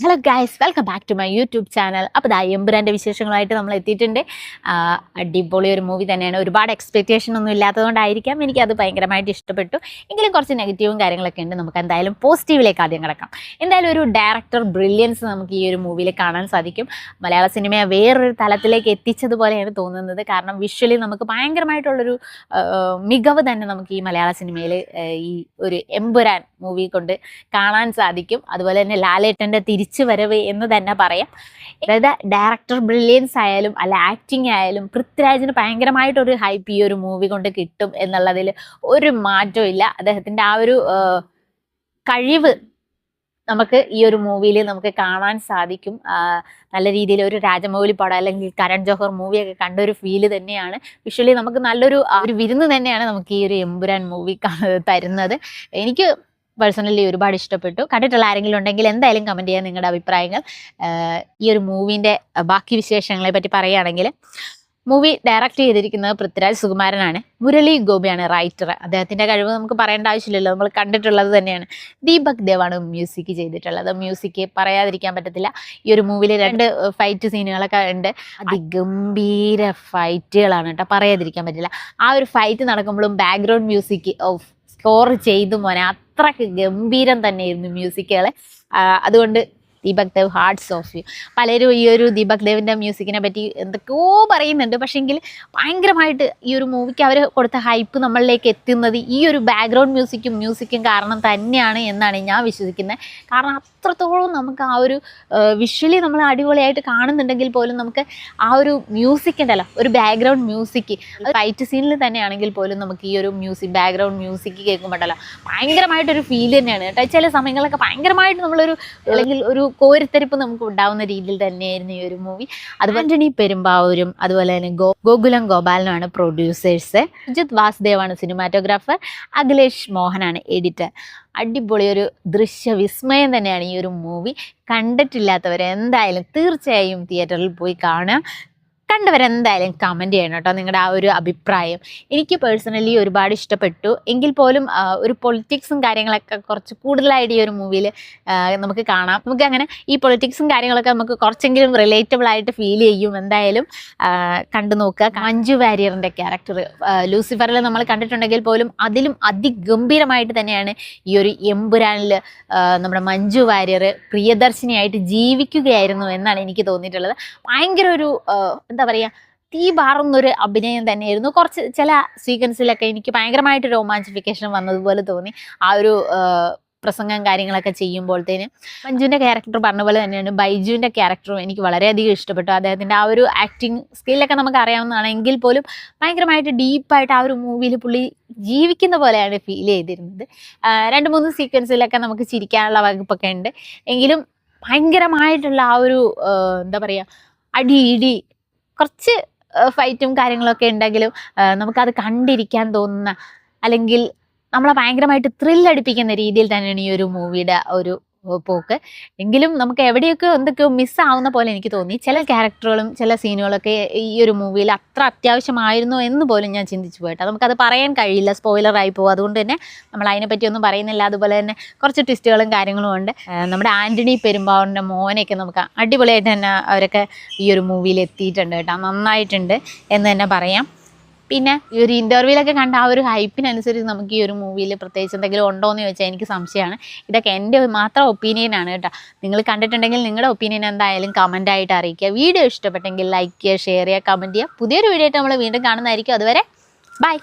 Hello guys, welcome back to my YouTube channel. അപ്പോൾ എമ്പുരാൻ്റെ വിശേഷങ്ങളായിട്ട് നമ്മൾ എത്തിയിട്ടുണ്ട്. അടിപൊളി ഒരു മൂവി തന്നെയാണ്. ഒരുപാട് എക്സ്പെക്റ്റേഷൻ ഒന്നും ഇല്ലാത്തതുകൊണ്ടായിരിക്കാം എനിക്കത് ഭയങ്കരമായിട്ട് ഇഷ്ടപ്പെട്ടു. എങ്കിലും കുറച്ച് നെഗറ്റീവും കാര്യങ്ങളൊക്കെ ഉണ്ട്. നമുക്ക് എന്തായാലും പോസിറ്റീവിലേക്ക് ആദ്യം കിടക്കാം. എന്തായാലും ഒരു ഡയറക്ടർ ബ്രില്യൻസ് നമുക്ക് ഈ ഒരു മൂവിയിൽ കാണാൻ സാധിക്കും. മലയാള സിനിമയെ വേറൊരു തലത്തിലേക്ക് എത്തിച്ചതുപോലെയാണ് തോന്നുന്നത്. കാരണം വിഷ്വലി നമുക്ക് ഭയങ്കരമായിട്ടുള്ളൊരു മികവ് തന്നെ നമുക്ക് ഈ മലയാള സിനിമയിൽ ഈ ഒരു എമ്പുരാൻ മൂവി കൊണ്ട് കാണാൻ സാധിക്കും. അതുപോലെ തന്നെ ലാലേട്ടൻ്റെ തിരിച്ചുവരവ് എന്ന് തന്നെ പറയാം. അതായത് ഡയറക്ടർ ബ്രില്യൻസ് ആയാലും അല്ല ആക്ടിങ് ആയാലും പൃഥ്വിരാജിന് ഭയങ്കരമായിട്ടൊരു ഹൈപ്പ് ഈ ഒരു മൂവി കൊണ്ട് കിട്ടും എന്നുള്ളതിൽ ഒരു മാറ്റവും ഇല്ല. അദ്ദേഹത്തിൻ്റെ ആ ഒരു കഴിവ് നമുക്ക് ഈ ഒരു മൂവിയിൽ നമുക്ക് കാണാൻ സാധിക്കും. നല്ല രീതിയിൽ ഒരു രാജമൗലി പടം അല്ലെങ്കിൽ കരൺ ജോഹർ മൂവിയൊക്കെ കണ്ട ഒരു ഫീല് തന്നെയാണ്. വിഷ്വലി നമുക്ക് നല്ലൊരു ഒരു വിരുന്ന് തന്നെയാണ് നമുക്ക് ഈ ഒരു എമ്പുരാൻ മൂവി തരുന്നത്. എനിക്ക് പേഴ്സണലി ഒരുപാട് ഇഷ്ടപ്പെട്ടു. കണ്ടിട്ടുള്ള ആരെങ്കിലും ഉണ്ടെങ്കിൽ എന്തായാലും കമൻറ്റ് ചെയ്യാൻ നിങ്ങളുടെ അഭിപ്രായങ്ങൾ. ഈ ഒരു മൂവിൻ്റെ ബാക്കി വിശേഷങ്ങളെ പറ്റി പറയുകയാണെങ്കിൽ, മൂവി ഡയറക്റ്റ് ചെയ്തിരിക്കുന്നത് പൃഥ്വിരാജ് സുകുമാരനാണ്. മുരളി ഗോപിയാണ് റൈറ്റർ. അദ്ദേഹത്തിൻ്റെ കഴിവ് നമുക്ക് പറയേണ്ട ആവശ്യമില്ലല്ലോ, നമ്മൾ കണ്ടിട്ടുള്ളത് തന്നെയാണ്. ദീപക് ദേവാണ് മ്യൂസിക് ചെയ്തിട്ടുള്ളത്. മ്യൂസിക് പറയാതിരിക്കാൻ പറ്റത്തില്ല. ഈ ഒരു മൂവിയിൽ 2 ഫൈറ്റ് സീനുകളൊക്കെ ഉണ്ട്. അതിഗംഭീര ഫൈറ്റുകളാണ് കേട്ടോ, പറയാതിരിക്കാൻ പറ്റില്ല. ആ ഒരു ഫൈറ്റ് നടക്കുമ്പോഴും ബാക്ക്ഗ്രൗണ്ട് മ്യൂസിക് സ്കോർ ചെയ്തു മോനെ, അത്രയ്ക്ക് ഗംഭീരം തന്നെയായിരുന്നു മ്യൂസിക്കുകൾ. അതുകൊണ്ട് Deepak Dev hats off you. പലരും ഈ ഒരു ദീപക് ദേവിൻ്റെ മ്യൂസിക്കിനെ പറ്റി എന്തൊക്കെയോ പറയുന്നുണ്ട്. പക്ഷേങ്കിൽ ഭയങ്കരമായിട്ട് ഈ ഒരു മൂവിക്ക് അവർ കൊടുത്ത ഹൈപ്പ് നമ്മളിലേക്ക് എത്തുന്നത് ഈ ഒരു ബാക്ക്ഗ്രൗണ്ട് മ്യൂസിക്കും കാരണം തന്നെയാണ് എന്നാണ് ഞാൻ വിശ്വസിക്കുന്നത്. കാരണം അത്രത്തോളം നമുക്ക് ആ ഒരു വിഷ്വലി നമ്മൾ അടിപൊളിയായിട്ട് കാണുന്നുണ്ടെങ്കിൽ പോലും നമുക്ക് ആ ഒരു മ്യൂസിക് ഉണ്ടല്ലോ, ഒരു ബാക്ക്ഗ്രൗണ്ട് മ്യൂസിക് ഫൈറ്റ് സീനിൽ തന്നെയാണെങ്കിൽ പോലും നമുക്ക് ഈ ഒരു ബാക്ക്ഗ്രൗണ്ട് മ്യൂസിക് കേൾക്കുമ്പോഴല്ലോ ഭയങ്കരമായിട്ടൊരു ഫീൽ തന്നെയാണ് കേട്ടോ. ചില സമയങ്ങളൊക്കെ ഭയങ്കരമായിട്ട് നമ്മളൊരു അല്ലെങ്കിൽ ഒരു കോരിത്തരിപ്പ് നമുക്ക് ഉണ്ടാവുന്ന രീതിയിൽ തന്നെയായിരുന്നു ഈ ഒരു മൂവി. അതുപോലെ ആന്റണി പെരുമ്പാവൂരും അതുപോലെ തന്നെ ഗോകുലം ഗോപാലനുമാണ് പ്രൊഡ്യൂസേഴ്സ്. അജിത് വാസുദേവാണ് സിനിമാറ്റോഗ്രാഫർ. അഖിലേഷ് മോഹനാണ് എഡിറ്റർ. അടിപൊളി ഒരു ദൃശ്യവിസ്മയം തന്നെയാണ് ഈ ഒരു മൂവി. കണ്ടിട്ടില്ലാത്തവർ എന്തായാലും തീർച്ചയായും തിയേറ്ററിൽ പോയി കാണുക. കണ്ടവരെന്തായാലും കമൻറ്റ് ചെയ്യണം കേട്ടോ നിങ്ങളുടെ ആ ഒരു അഭിപ്രായം. എനിക്ക് പേഴ്സണലി ഒരുപാട് ഇഷ്ടപ്പെട്ടു. എങ്കിൽ പോലും ഒരു പൊളിറ്റിക്സും കാര്യങ്ങളൊക്കെ കുറച്ച് കൂടുതലായിട്ട് ഈ ഒരു മൂവിയിൽ നമുക്ക് കാണാം. നമുക്ക് അങ്ങനെ ഈ പൊളിറ്റിക്സും കാര്യങ്ങളൊക്കെ നമുക്ക് കുറച്ചെങ്കിലും റിലേറ്റബിൾ ആയിട്ട് ഫീൽ ചെയ്യും. എന്തായാലും കണ്ടു നോക്കുക. മഞ്ജു വാര്യറിൻ്റെ ക്യാരക്ടർ ലൂസിഫറിൽ നമ്മൾ കണ്ടിട്ടുണ്ടെങ്കിൽ പോലും അതിലും അതിഗംഭീരമായിട്ട് തന്നെയാണ് ഈ ഒരു എമ്പുരാനിൽ നമ്മുടെ മഞ്ജു വാര്യർ പ്രിയദർശിനിയായിട്ട് ജീവിക്കുകയായിരുന്നു എന്നാണ് എനിക്ക് തോന്നിയിട്ടുള്ളത്. ഭയങ്കര ഒരു എന്താ പറയുക, തീ പാറുന്നൊരു അഭിനയം തന്നെയായിരുന്നു. കുറച്ച് ചില സീക്വൻസിലൊക്കെ എനിക്ക് ഭയങ്കരമായിട്ട് രോമാഞ്ചിഫിക്കേഷൻ വന്നതുപോലെ തോന്നി. ആ ഒരു പ്രസംഗം കാര്യങ്ങളൊക്കെ ചെയ്യുമ്പോഴത്തേന് മഞ്ജുവിൻ്റെ ക്യാരക്ടർ പറഞ്ഞ പോലെ തന്നെയാണ് ബൈജുവിൻ്റെ ക്യാരക്ടറും എനിക്ക് വളരെയധികം ഇഷ്ടപ്പെട്ടു. അദ്ദേഹത്തിൻ്റെ ആ ഒരു ആക്ടിങ് സ്കില്ലൊക്കെ നമുക്ക് അറിയാവുന്നതാണ്. എങ്കിൽ പോലും ഭയങ്കരമായിട്ട് ഡീപ്പായിട്ട് ആ ഒരു മൂവിയിൽ പുള്ളി ജീവിക്കുന്ന പോലെയാണ് ഫീൽ ചെയ്തിരുന്നത്. 2-3 സീക്വൻസിലൊക്കെ നമുക്ക് ചിരിക്കാനുള്ള വകുപ്പൊക്കെ ഉണ്ട്. എങ്കിലും ഭയങ്കരമായിട്ടുള്ള ആ ഒരു എന്താ പറയുക, അടി കുറച്ച് ഫൈറ്റും കാര്യങ്ങളൊക്കെ ഉണ്ടെങ്കിലും നമുക്കത് കണ്ടിരിക്കാൻ തോന്നുന്ന അല്ലെങ്കിൽ നമ്മളെ ഭയങ്കരമായിട്ട് ത്രില്ലടിപ്പിക്കുന്ന രീതിയിൽ തന്നെയാണ് ഈ ഒരു മൂവിയുടെ ഒരു പോക്ക്. എങ്കിലും നമുക്ക് എവിടെയൊക്കെ എന്തൊക്കെയോ മിസ്സാവുന്ന പോലെ എനിക്ക് തോന്നി. ചില ക്യാരക്ടറുകളും ചില സീനുകളൊക്കെ ഈ ഒരു മൂവിയിൽ അത്ര അത്യാവശ്യമായിരുന്നു എന്ന് പോലും ഞാൻ ചിന്തിച്ചു പോയിട്ട്. നമുക്കത് പറയാൻ കഴിയില്ല, സ്പോയിലറായി പോകും. അതുകൊണ്ട് തന്നെ നമ്മൾ അതിനെപ്പറ്റിയൊന്നും പറയുന്നില്ല. അതുപോലെ തന്നെ കുറച്ച് ട്വിസ്റ്റുകളും കാര്യങ്ങളും ഉണ്ട്. നമ്മുടെ ആന്റണി പെരുമ്പാവൂരിൻ്റെ മോനെയൊക്കെ നമുക്ക് അടിപൊളിയായിട്ട് തന്നെ അവരൊക്കെ ഈ ഒരു മൂവിയിൽ എത്തിയിട്ടുണ്ട് കേട്ടോ. നന്നായിട്ടുണ്ട് എന്ന് തന്നെ പറയാം. പിന്നെ ഈ ഒരു ഇൻ്റർവ്യൂവിലൊക്കെ കണ്ട ആ ഒരു ഹൈപ്പിനനുസരിച്ച് നമുക്ക് ഈ ഒരു മൂവിയിൽ പ്രത്യേകിച്ച് എന്തെങ്കിലും ഉണ്ടോ എന്ന് ചോദിച്ചാൽ എനിക്ക് സംശയമാണ്. ഇതൊക്കെ എൻ്റെ മാത്രം ഒപ്പീനിയനാണ് കേട്ടോ. നിങ്ങൾ കണ്ടിട്ടുണ്ടെങ്കിൽ നിങ്ങളുടെ ഒപ്പീനിയൻ എന്തായാലും കമൻറ്റായിട്ട് അറിയിക്കുക. വീഡിയോ ഇഷ്ടപ്പെട്ടെങ്കിൽ ലൈക്ക് ചെയ്യുക, ഷെയർ ചെയ്യുക, കമൻറ്റ് ചെയ്യുക. പുതിയൊരു വീഡിയോ ആയിട്ട് നമ്മൾ വീണ്ടും കാണുന്നതായിരിക്കും. അതുവരെ ബൈ.